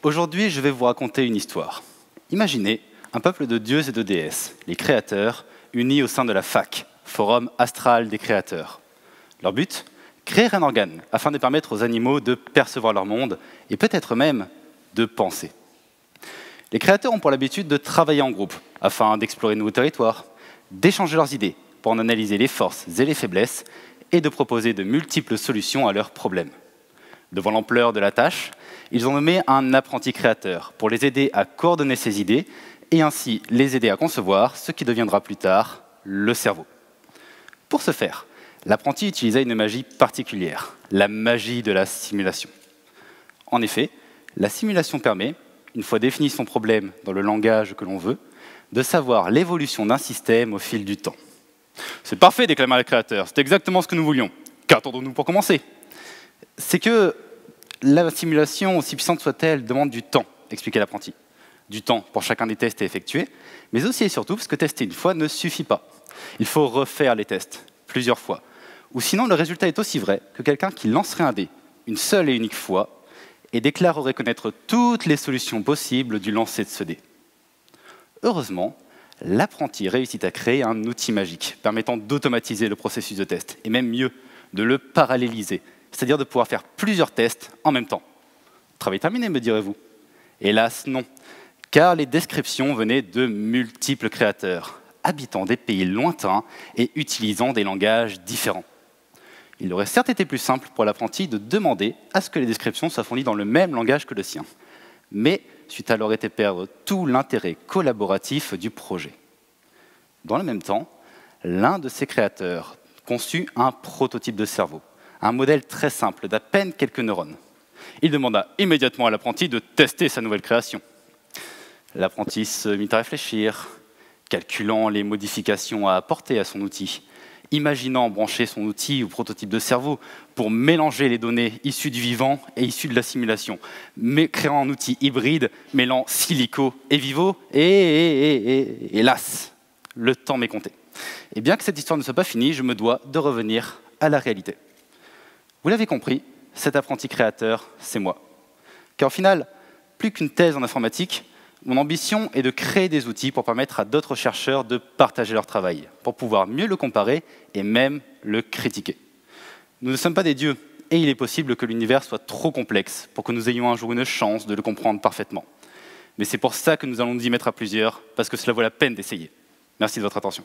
Aujourd'hui, je vais vous raconter une histoire. Imaginez un peuple de dieux et de déesses, les créateurs, unis au sein de la FAC, Forum Astral des Créateurs. Leur but ? Créer un organe afin de permettre aux animaux de percevoir leur monde et peut-être même de penser. Les créateurs ont pour l'habitude de travailler en groupe afin d'explorer de nouveaux territoires, d'échanger leurs idées pour en analyser les forces et les faiblesses et de proposer de multiples solutions à leurs problèmes. Devant l'ampleur de la tâche, ils ont nommé un apprenti créateur pour les aider à coordonner ces idées et ainsi les aider à concevoir ce qui deviendra plus tard le cerveau. Pour ce faire, l'apprenti utilisa une magie particulière, la magie de la simulation. En effet, la simulation permet, une fois défini son problème dans le langage que l'on veut, de savoir l'évolution d'un système au fil du temps. « C'est parfait », déclama le créateur, « c'est exactement ce que nous voulions. Qu'attendons-nous pour commencer ?» C'est que la simulation, aussi puissante soit-elle, demande du temps, expliquait l'apprenti. Du temps pour chacun des tests à effectuer, mais aussi et surtout parce que tester une fois ne suffit pas. Il faut refaire les tests, plusieurs fois. Ou sinon, le résultat est aussi vrai que quelqu'un qui lancerait un dé une seule et unique fois et déclarerait connaître toutes les solutions possibles du lancer de ce dé. Heureusement, l'apprenti réussit à créer un outil magique permettant d'automatiser le processus de test, et même mieux, de le paralléliser, c'est-à-dire de pouvoir faire plusieurs tests en même temps. Travail terminé, me direz-vous? Hélas, non, car les descriptions venaient de multiples créateurs, habitant des pays lointains et utilisant des langages différents. Il aurait certes été plus simple pour l'apprenti de demander à ce que les descriptions soient fournies dans le même langage que le sien, mais c'eût alors été perdre tout l'intérêt collaboratif du projet. Dans le même temps, l'un de ses créateurs conçut un prototype de cerveau, un modèle très simple d'à peine quelques neurones. Il demanda immédiatement à l'apprenti de tester sa nouvelle création. L'apprenti se mit à réfléchir, calculant les modifications à apporter à son outil, imaginant brancher son outil au prototype de cerveau pour mélanger les données issues du vivant et issues de la simulation, mais créant un outil hybride mêlant silico et vivo, et hélas, le temps m'est compté. Et bien que cette histoire ne soit pas finie, je me dois de revenir à la réalité. Vous l'avez compris, cet apprenti créateur, c'est moi. Car au final, plus qu'une thèse en informatique, mon ambition est de créer des outils pour permettre à d'autres chercheurs de partager leur travail, pour pouvoir mieux le comparer et même le critiquer. Nous ne sommes pas des dieux, et il est possible que l'univers soit trop complexe pour que nous ayons un jour une chance de le comprendre parfaitement. Mais c'est pour ça que nous allons nous y mettre à plusieurs, parce que cela vaut la peine d'essayer. Merci de votre attention.